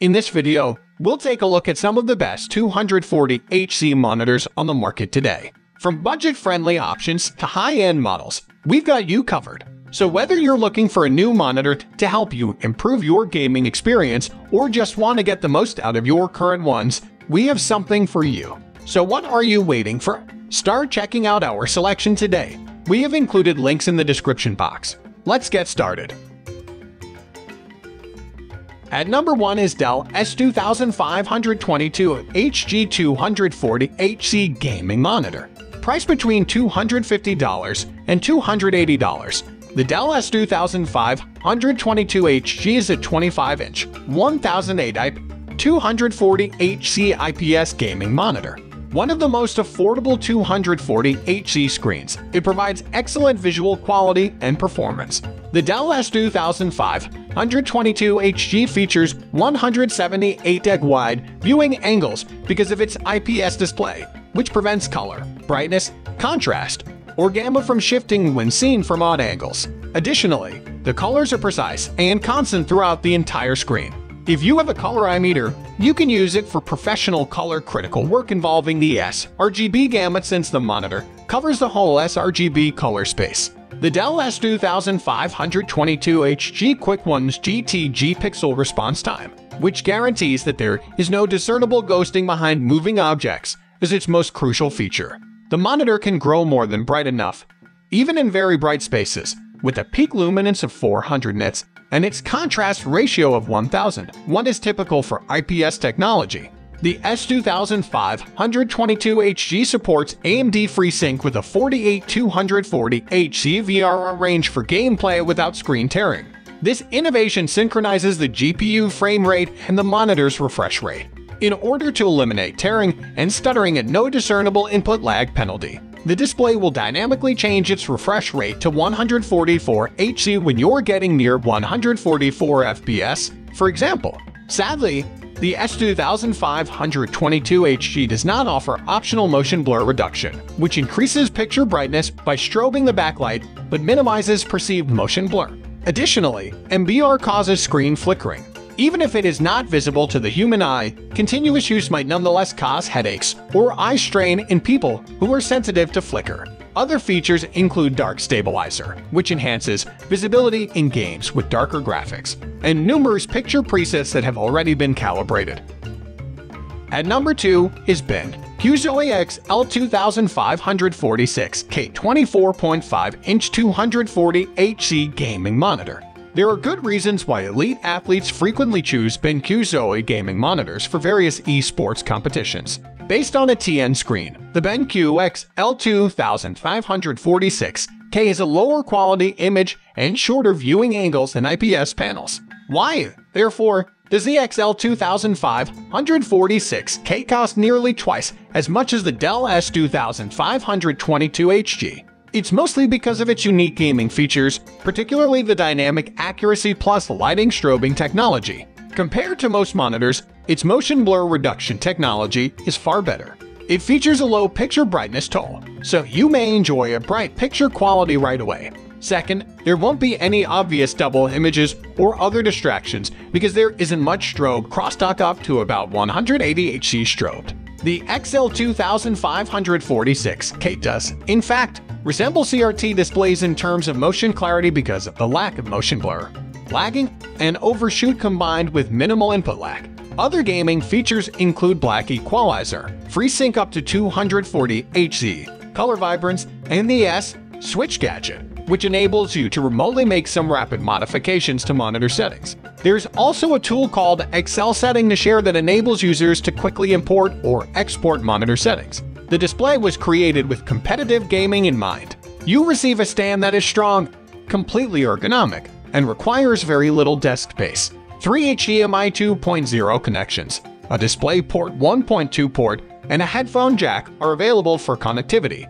In this video, we'll take a look at some of the best 240HC monitors on the market today. From budget-friendly options to high-end models, we've got you covered. So whether you're looking for a new monitor to help you improve your gaming experience or just want to get the most out of your current ones, we have something for you. So what are you waiting for? Start checking out our selection today. We have included links in the description box. Let's get started. At number 1 is Dell S2522HG2446K gaming monitor. Priced between $250 and $280. The Dell S2522HG is a 25-inch, 1008 IP, 240HC IPS gaming monitor. One of the most affordable 240HC screens, it provides excellent visual quality and performance. The Dell S2522HG features 178 wide viewing angles because of its IPS display, which prevents color, brightness, contrast, or gamma from shifting when seen from odd angles. Additionally, the colors are precise and constant throughout the entire screen. If you have a color eye meter, you can use it for professional color-critical work involving the sRGB gamut since the monitor covers the whole sRGB color space. The Dell S2522HG Quick 1's GTG pixel response time, which guarantees that there is no discernible ghosting behind moving objects, is its most crucial feature. The monitor can grow more than bright enough, even in very bright spaces, with a peak luminance of 400 nits, and its contrast ratio of 1000. One is typical for IPS technology. The S2522HG supports AMD FreeSync with a 48240HC VRR range for gameplay without screen tearing. This innovation synchronizes the GPU frame rate and the monitor's refresh rate, in order to eliminate tearing and stuttering at no discernible input lag penalty. The display will dynamically change its refresh rate to 144 Hz when you're getting near 144 FPS, for example. Sadly, the S2522HG does not offer optional motion blur reduction, which increases picture brightness by strobing the backlight but minimizes perceived motion blur. Additionally, MBR causes screen flickering. Even if it is not visible to the human eye, continuous use might nonetheless cause headaches or eye strain in people who are sensitive to flicker. Other features include Dark Stabilizer, which enhances visibility in games with darker graphics, and numerous picture presets that have already been calibrated. At number 2 is BenQ XL2546K 24.5-inch 240HC gaming monitor. There are good reasons why elite athletes frequently choose BenQ gaming monitors for various esports competitions. Based on a TN screen, the BenQ XL2546K has a lower quality image and shorter viewing angles than IPS panels. Why, therefore, does the XL2546K cost nearly twice as much as the Dell S2522HG? It's mostly because of its unique gaming features, particularly the dynamic accuracy plus lighting strobing technology. Compared to most monitors, its motion blur reduction technology is far better. It features a low picture brightness toll, so you may enjoy a bright picture quality right away. Second, there won't be any obvious double images or other distractions because there isn't much strobe crosstalk up to about 180 Hz strobed. The XL2546K does, in fact, resemble CRT displays in terms of motion clarity because of the lack of motion blur, lagging, and overshoot combined with minimal input lag. Other gaming features include black equalizer, FreeSync up to 240 Hz, color vibrance, and the S-Switch gadget, which enables you to remotely make some rapid modifications to monitor settings. There's also a tool called Excel Setting to Share that enables users to quickly import or export monitor settings. The display was created with competitive gaming in mind. You receive a stand that is strong, completely ergonomic, and requires very little desk space. 3 HDMI 2.0 connections, a DisplayPort 1.2 port, and a headphone jack are available for connectivity.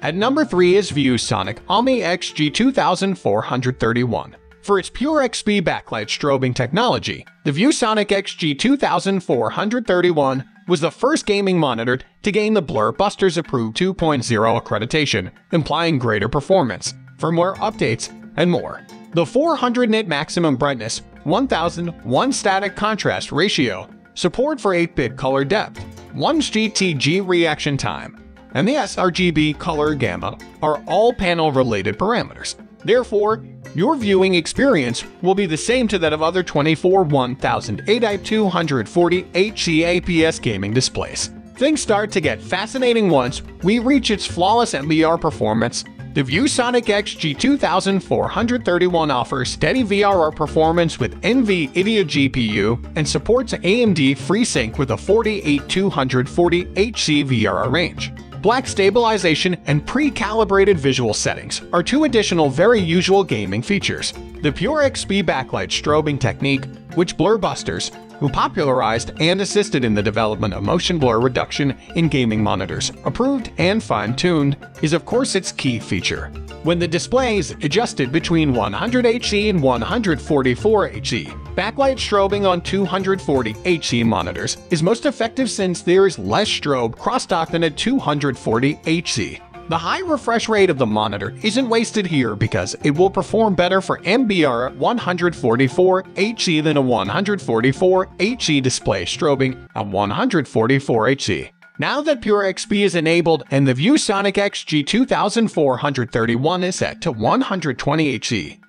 At number 3 is ViewSonic XG2431. For its pure XP backlight strobing technology, the ViewSonic XG2431 was the first gaming monitor to gain the Blur Busters Approved 2.0 accreditation, implying greater performance, firmware updates, and more. The 400 nit maximum brightness 1001 static contrast ratio, support for 8-bit color depth, 1 GTG reaction time, and the sRGB color gamma are all panel-related parameters. Therefore, your viewing experience will be the same to that of other 24-1008x240HG APS gaming displays. Things start to get fascinating once we reach its flawless MBR performance. The ViewSonic XG2431 offers steady VRR performance with NVIDIA GPU and supports AMD FreeSync with a 48240HC VRR range. Black stabilization and pre-calibrated visual settings are two additional very usual gaming features. The Pure XP backlight strobing technique, which Blur Busters, who popularized and assisted in the development of motion blur reduction in gaming monitors, approved and fine-tuned, is of course its key feature. When the display is adjusted between 100Hz and 144Hz, backlight strobing on 240Hz monitors is most effective since there is less strobe crosstalk than at 240Hz. The high refresh rate of the monitor isn't wasted here because it will perform better for MBR at 144Hz than a 144Hz display strobing at 144Hz. Now that Pure XP is enabled and the ViewSonic XG2431 is set to 120Hz,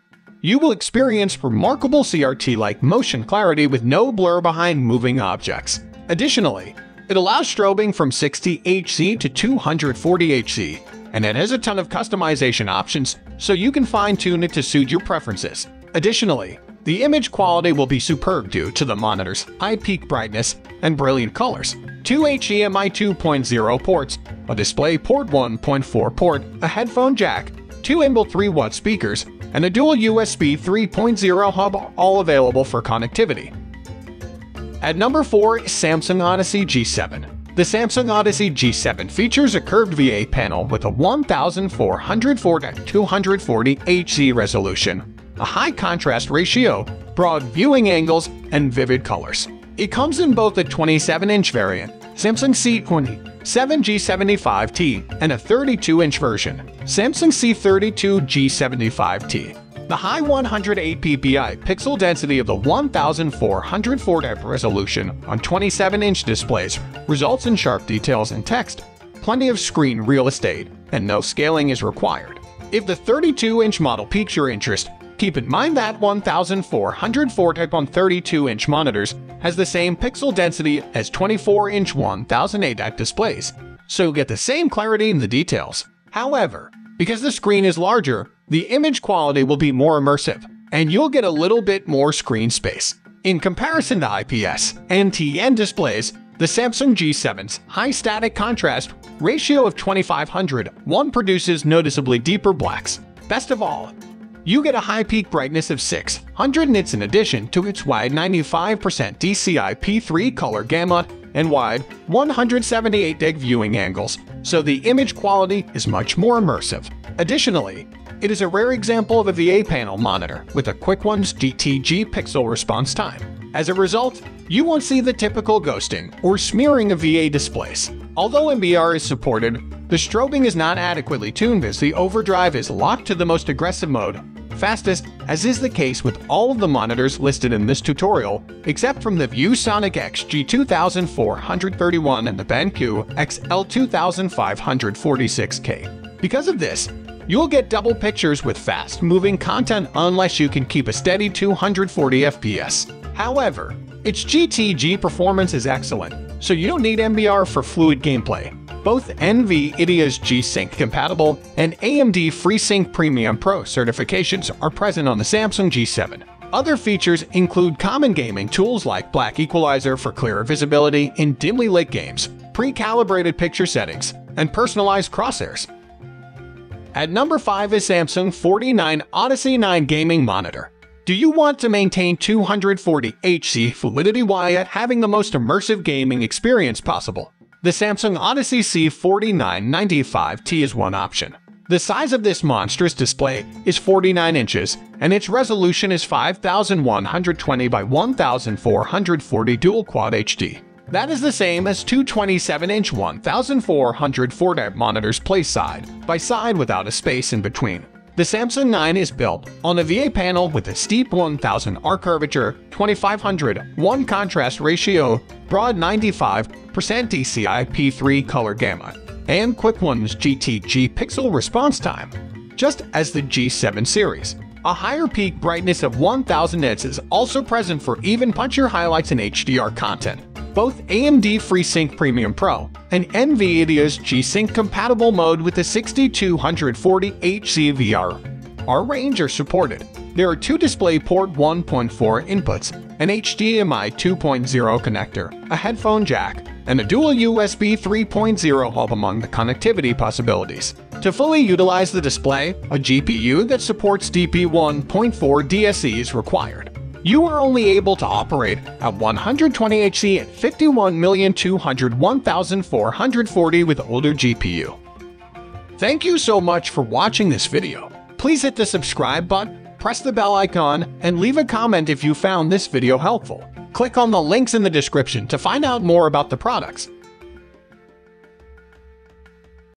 you will experience remarkable CRT-like motion clarity with no blur behind moving objects. Additionally, it allows strobing from 60Hz to 240Hz, and it has a ton of customization options, so you can fine-tune it to suit your preferences. Additionally, the image quality will be superb due to the monitor's high peak brightness and brilliant colors. 2 HDMI 2.0 ports, a DisplayPort 1.4 port, a headphone jack, 2 inbuilt 3-watt speakers, and a dual USB 3.0 hub are all available for connectivity. At number 4 is Samsung Odyssey G7. The Samsung Odyssey G7 features a curved VA panel with a 1440x240Hz resolution, a high contrast ratio, broad viewing angles, and vivid colors. It comes in both a 27-inch variant, Samsung C27G75T, and a 32-inch version, Samsung C32G75T. The high 108 ppi pixel density of the 1440 resolution on 27-inch displays results in sharp details and text, plenty of screen real estate, and no scaling is required. If the 32-inch model piques your interest, keep in mind that 1440 on 32-inch monitors has the same pixel density as 24-inch 1008 displays, so you'll get the same clarity in the details. However, because the screen is larger, the image quality will be more immersive, and you'll get a little bit more screen space. In comparison to IPS and TN displays, the Samsung G7's high static contrast ratio of 2500:1 produces noticeably deeper blacks. Best of all, you get a high peak brightness of 600 nits in addition to its wide 95% DCI-P3 color gamut and wide 178 viewing angles, so the image quality is much more immersive. Additionally, it is a rare example of a VA panel monitor with a quick 1 GTG pixel response time. As a result, you won't see the typical ghosting or smearing of VA displays. Although MBR is supported, the strobing is not adequately tuned as the overdrive is locked to the most aggressive mode, fastest, as is the case with all of the monitors listed in this tutorial, except from the ViewSonic XG2431 and the BenQ XL2546K. Because of this, you'll get double pictures with fast-moving content unless you can keep a steady 240 FPS. However, its GTG performance is excellent, so you don't need MBR for fluid gameplay. Both NVIDIA's G-Sync compatible and AMD FreeSync Premium Pro certifications are present on the Samsung G7. Other features include common gaming tools like black equalizer for clearer visibility in dimly lit games, pre-calibrated picture settings, and personalized crosshairs. At number 5 is Samsung 49 Odyssey 9 Gaming Monitor. Do you want to maintain 240Hz fluidity while yet having the most immersive gaming experience possible? The Samsung Odyssey C4995T is one option. The size of this monstrous display is 49 inches, and its resolution is 5120 by 1440 dual quad HD. That is the same as two 27-inch 1440 monitors placed side by side without a space in between. The Samsung 9 is built on a VA panel with a steep 1000R curvature, 2500:1 contrast ratio, broad 95% DCI-P3 color gamut, and quick 1 GTG pixel response time. Just as the G7 series, a higher peak brightness of 1000 nits is also present for even punchier highlights and HDR content. Both AMD FreeSync Premium Pro and NVIDIA's G-Sync compatible mode with the 6240HG VR range are supported. There are two DisplayPort 1.4 inputs, an HDMI 2.0 connector, a headphone jack, and a dual USB 3.0 hub among the connectivity possibilities. To fully utilize the display, a GPU that supports DP1.4 DSE is required. You are only able to operate at 120Hz at 51,201,440 with older GPU. Thank you so much for watching this video. Please hit the subscribe button, press the bell icon, and leave a comment if you found this video helpful. Click on the links in the description to find out more about the products.